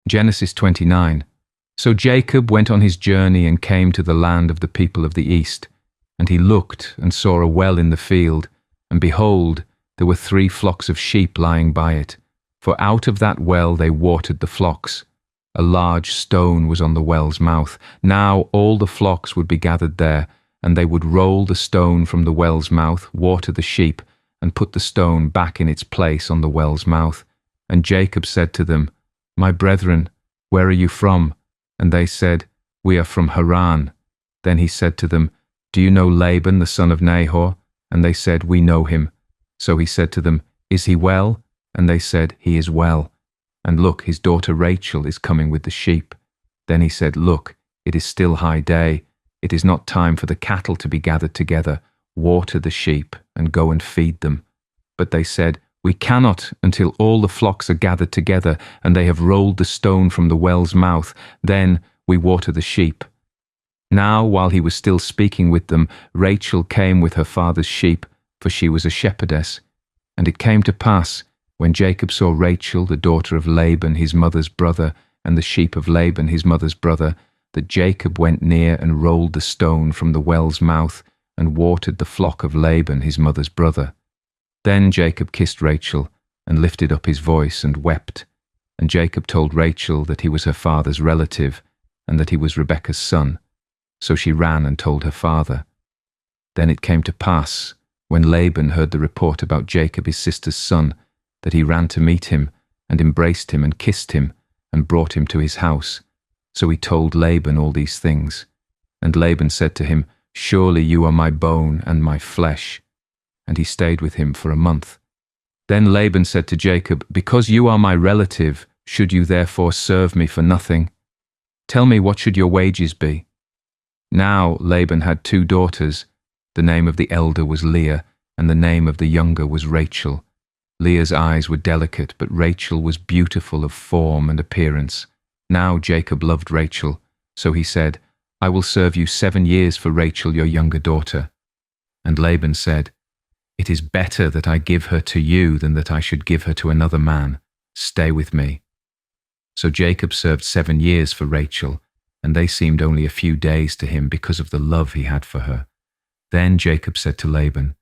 Genesis 29. So Jacob went on his journey and came to the land of the people of the east. And he looked and saw a well in the field, and behold, there were 3 flocks of sheep lying by it. For out of that well they watered the flocks. A large stone was on the well's mouth. Now all the flocks would be gathered there, and they would roll the stone from the well's mouth, water the sheep, and put the stone back in its place on the well's mouth. And Jacob said to them, My brethren, where are you from? And they said, We are from Haran. Then he said to them, Do you know Laban the son of Nahor? And they said, We know him. So he said to them, Is he well? And they said, He is well. And look, his daughter Rachel is coming with the sheep. Then he said, Look, it is still high day. It is not time for the cattle to be gathered together. Water the sheep and go and feed them. But they said, We cannot until all the flocks are gathered together and they have rolled the stone from the well's mouth. Then we water the sheep. Now, while he was still speaking with them, Rachel came with her father's sheep, for she was a shepherdess. And it came to pass, when Jacob saw Rachel, the daughter of Laban, his mother's brother, and the sheep of Laban, his mother's brother, that Jacob went near and rolled the stone from the well's mouth and watered the flock of Laban, his mother's brother. Then Jacob kissed Rachel and lifted up his voice and wept. And Jacob told Rachel that he was her father's relative and that he was Rebekah's son. So she ran and told her father. Then it came to pass, when Laban heard the report about Jacob his sister's son, that he ran to meet him and embraced him and kissed him and brought him to his house. So he told Laban all these things. And Laban said to him, Surely you are my bone and my flesh. And he stayed with him for a month. Then Laban said to Jacob, Because you are my relative, should you therefore serve me for nothing? Tell me, what should your wages be? Now Laban had 2 daughters. The name of the elder was Leah, and the name of the younger was Rachel. Leah's eyes were delicate, but Rachel was beautiful of form and appearance. Now Jacob loved Rachel, so he said, I will serve you 7 years for Rachel, your younger daughter. And Laban said, It is better that I give her to you than that I should give her to another man. Stay with me. So Jacob served 7 years for Rachel, and they seemed only a few days to him because of the love he had for her. Then Jacob said to Laban,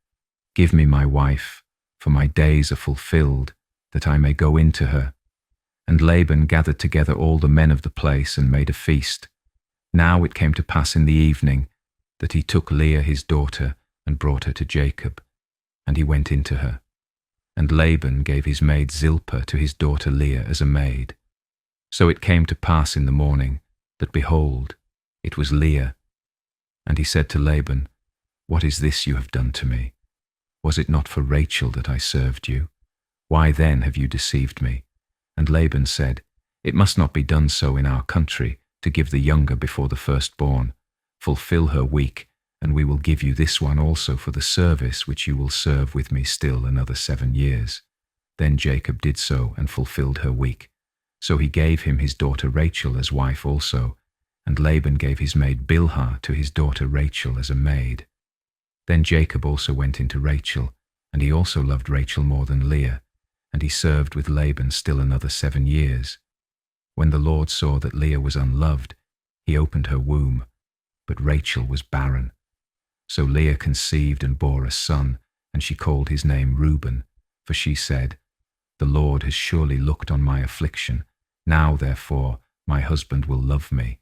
Give me my wife, for my days are fulfilled, that I may go in to her. And Laban gathered together all the men of the place and made a feast. Now it came to pass in the evening that he took Leah his daughter and brought her to Jacob, and he went in to her. And Laban gave his maid Zilpah to his daughter Leah as a maid. So it came to pass in the morning that, behold, it was Leah. And he said to Laban, What is this you have done to me? Was it not for Rachel that I served you? Why then have you deceived me? And Laban said, It must not be done so in our country, to give the younger before the firstborn. Fulfill her week, and we will give you this one also for the service which you will serve with me still another 7 years. Then Jacob did so and fulfilled her week. So he gave him his daughter Rachel as wife also, and Laban gave his maid Bilhah to his daughter Rachel as a maid. Then Jacob also went into Rachel, and he also loved Rachel more than Leah, and he served with Laban still another 7 years. When the Lord saw that Leah was unloved, he opened her womb, but Rachel was barren. So Leah conceived and bore a son, and she called his name Reuben, for she said, The Lord has surely looked on my affliction. Now, therefore, my husband will love me.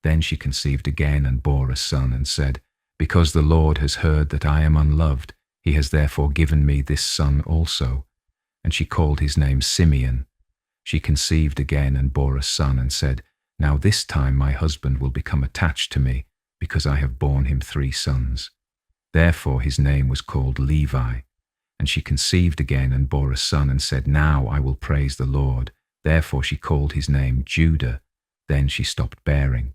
Then she conceived again and bore a son, and said, Because the Lord has heard that I am unloved, he has therefore given me this son also. And she called his name Simeon. She conceived again and bore a son, and said, Now this time my husband will become attached to me, because I have borne him 3 sons. Therefore his name was called Levi. And she conceived again and bore a son, and said, Now I will praise the Lord. Therefore she called his name Judah. Then she stopped bearing.